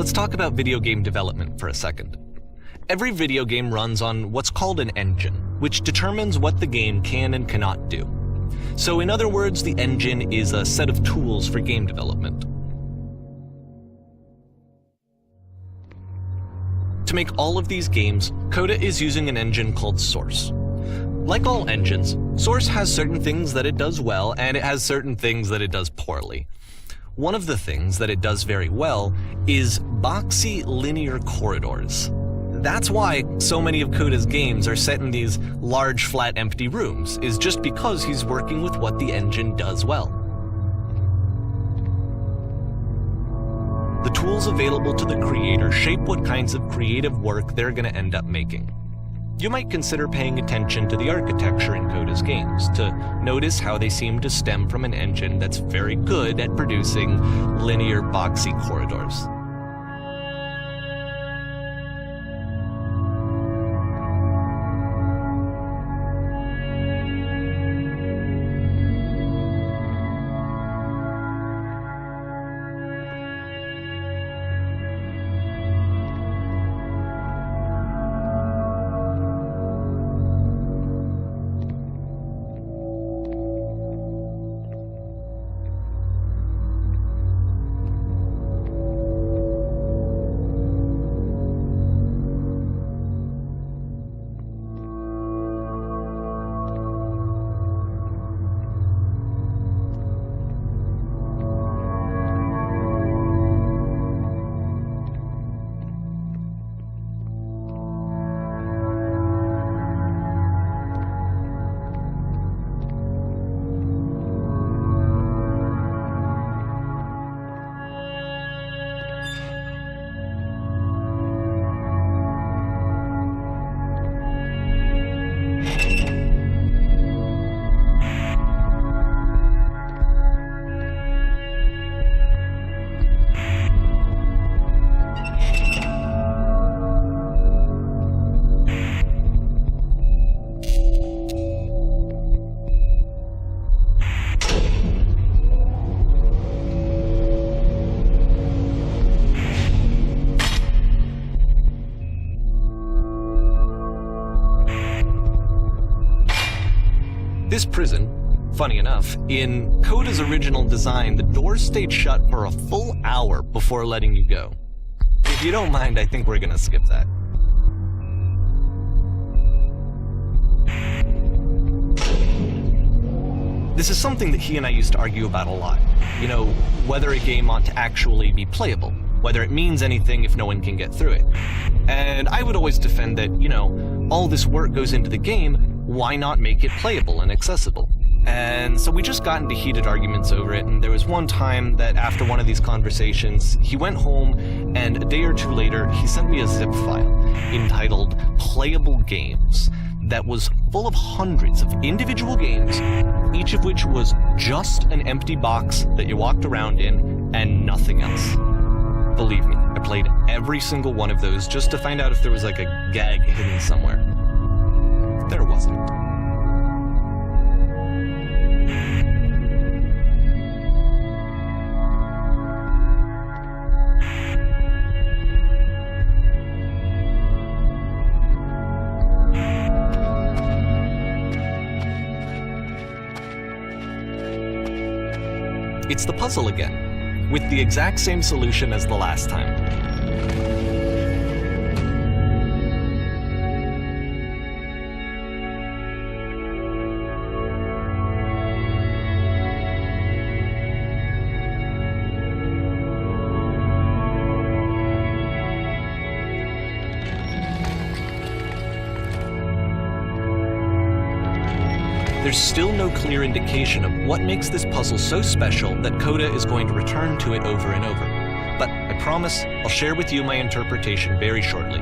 Let's talk about video game development for a second. Every video game runs on what's called an engine, which determines what the game can and cannot do. So in other words, the engine is a set of tools for game development. To make all of these games, Coda is using an engine called Source. Like all engines, Source has certain things that it does well, and it has certain things that it does poorly. One of the things that it does very well is boxy linear corridors. That's why so many of Coda's games are set in these large, flat, empty rooms, is just because he's working with what the engine does well. The tools available to the creator shape what kinds of creative work they're going to end up making. You might consider paying attention to the architecture in Coda's games to notice how they seem to stem from an engine that's very good at producing linear, boxy corridors. This prison, funny enough, in Coda's original design, the doors stayed shut for a full hour before letting you go. If you don't mind, I think we're gonna skip that. This is something that he and I used to argue about a lot. You know, whether a game ought to actually be playable, whether it means anything if no one can get through it. And I would always defend that, you know, all this work goes into the game, why not make it playable and accessible? And so we just got into heated arguments over it, and there was one time that after one of these conversations, he went home, and a day or two later, he sent me a zip file entitled Playable Games that was full of hundreds of individual games, each of which was just an empty box that you walked around in and nothing else. Believe me, I played every single one of those just to find out if there was like a gag hidden somewhere. There wasn't. It's the puzzle again, with the exact same solution as the last time. There's still no clear indication of what makes this puzzle so special that Coda is going to return to it over and over. But I promise I'll share with you my interpretation very shortly.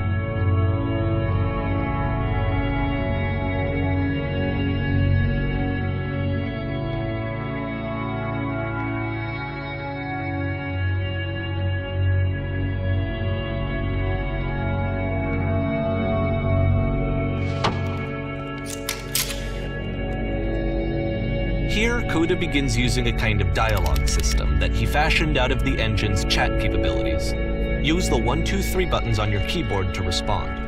Here, Coda begins using a kind of dialogue system that he fashioned out of the engine's chat capabilities. use the 1, 2, 3 buttons on your keyboard to respond.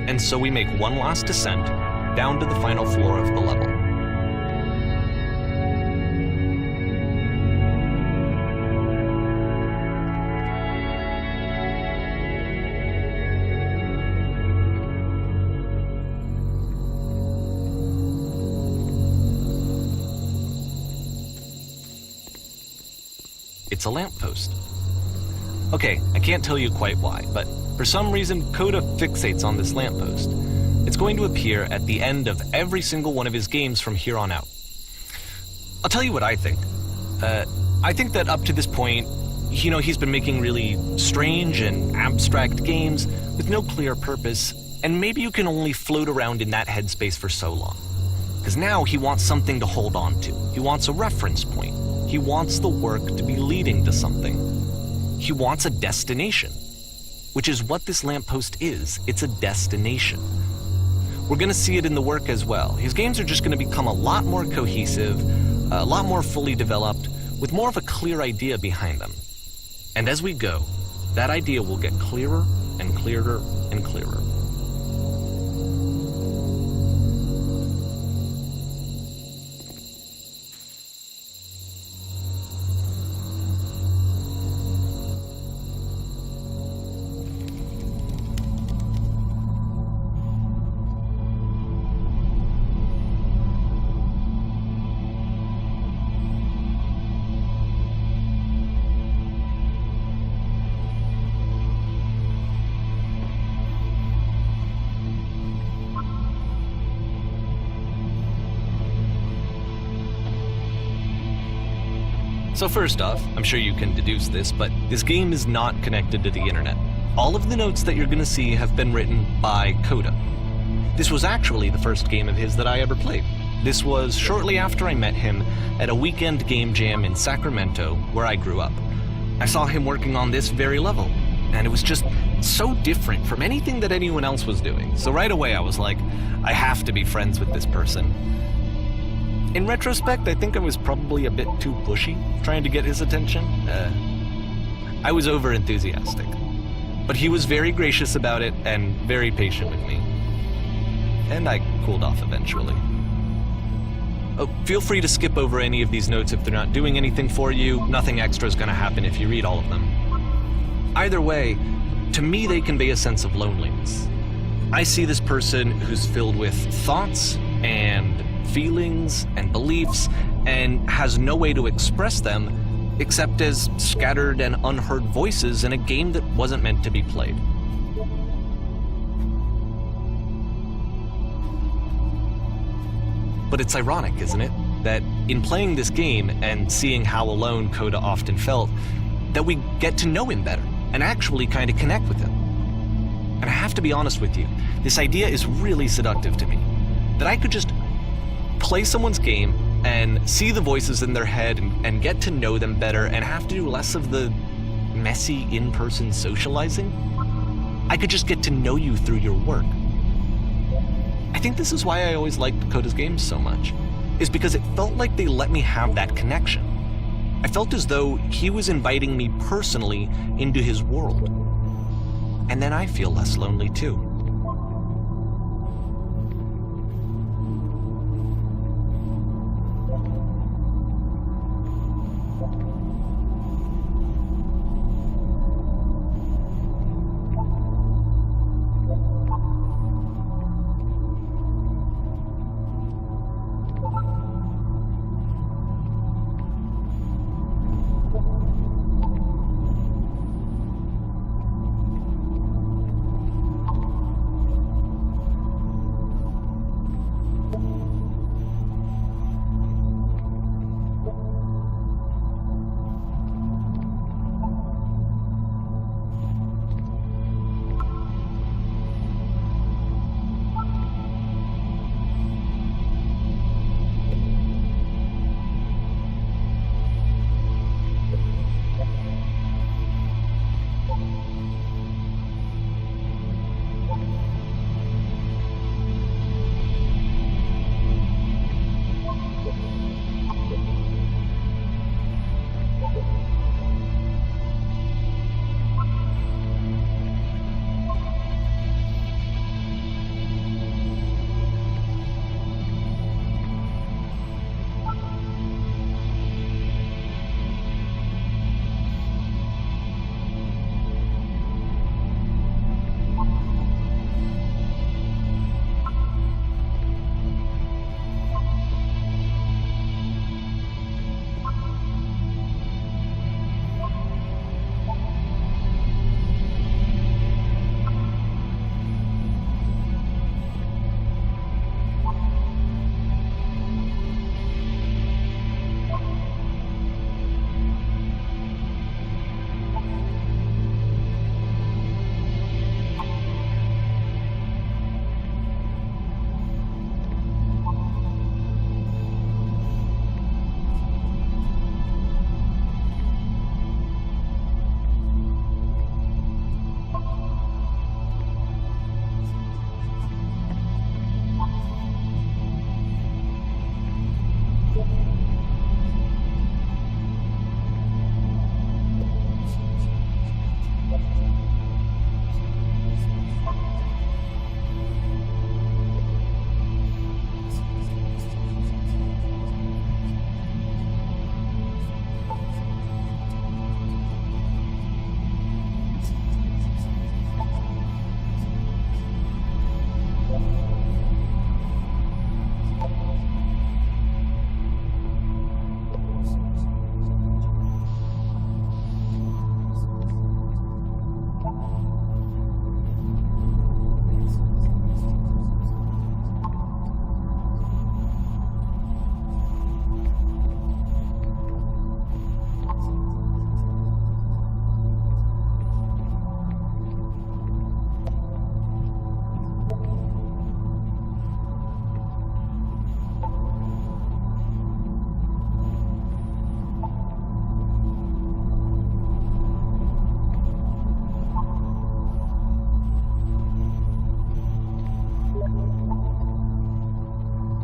And so we make one last descent down to the final floor of the level. It's a lamppost. Okay, I can't tell you quite why, but for some reason, Coda fixates on this lamppost. It's going to appear at the end of every single one of his games from here on out. I'll tell you what I think. I think that up to this point, he's been making really strange and abstract games with no clear purpose, and maybe you can only float around in that headspace for so long. Because now he wants something to hold on to. He wants a reference point. He wants the work to be leading to something. He wants a destination. Which is what this lamppost is. It's a destination. We're going to see it in the work as well. His games are just going to become a lot more cohesive, a lot more fully developed, with more of a clear idea behind them. And as we go, that idea will get clearer and clearer and clearer. So first off, I'm sure you can deduce this, but this game is not connected to the internet. All of the notes that you're going to see have been written by Coda. This was actually the first game of his that I ever played. This was shortly after I met him at a weekend game jam in Sacramento, where I grew up. I saw him working on this very level, and it was just so different from anything that anyone else was doing. So right away I was like, I have to be friends with this person. In retrospect, I think I was probably a bit too pushy, trying to get his attention. I was over-enthusiastic. But he was very gracious about it and very patient with me. And I cooled off eventually. Oh, feel free to skip over any of these notes if they're not doing anything for you. Nothing extra is going to happen if you read all of them. Either way, to me they convey a sense of loneliness. I see this person who's filled with thoughts and feelings and beliefs and has no way to express them except as scattered and unheard voices in a game that wasn't meant to be played. But it's ironic, isn't it, that in playing this game and seeing how alone Coda often felt, that we get to know him better and actually kind of connect with him. And I have to be honest with you, this idea is really seductive to me, that I could just play someone's game and see the voices in their head and get to know them better and have to do less of the messy in-person socializing. I could just get to know you through your work. I think this is why I always liked Coda's games so much, is because it felt like they let me have that connection. I felt as though he was inviting me personally into his world. And then I feel less lonely too.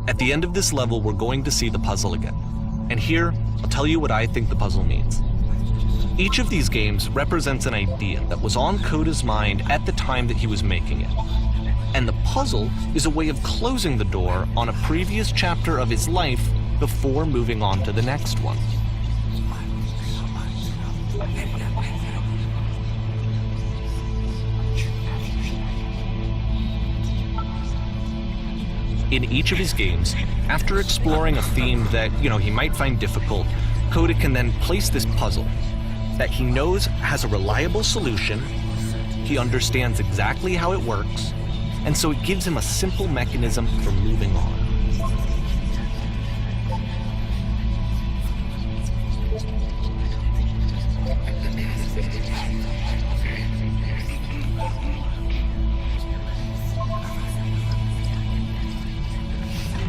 At the end of this level, we're going to see the puzzle again. And here, I'll tell you what I think the puzzle means. Each of these games represents an idea that was on Coda's mind at the time that he was making it. And the puzzle is a way of closing the door on a previous chapter of his life before moving on to the next one. In each of his games, after exploring a theme that, he might find difficult, Koda can then place this puzzle that he knows has a reliable solution, he understands exactly how it works, and so it gives him a simple mechanism for moving on.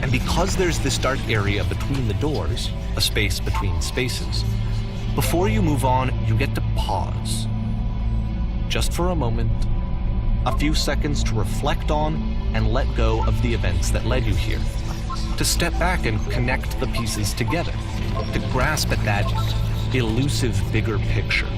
And because there's this dark area between the doors, a space between spaces, before you move on, you get to pause. Just for a moment, a few seconds to reflect on and let go of the events that led you here. To step back and connect the pieces together. To grasp at that elusive bigger picture.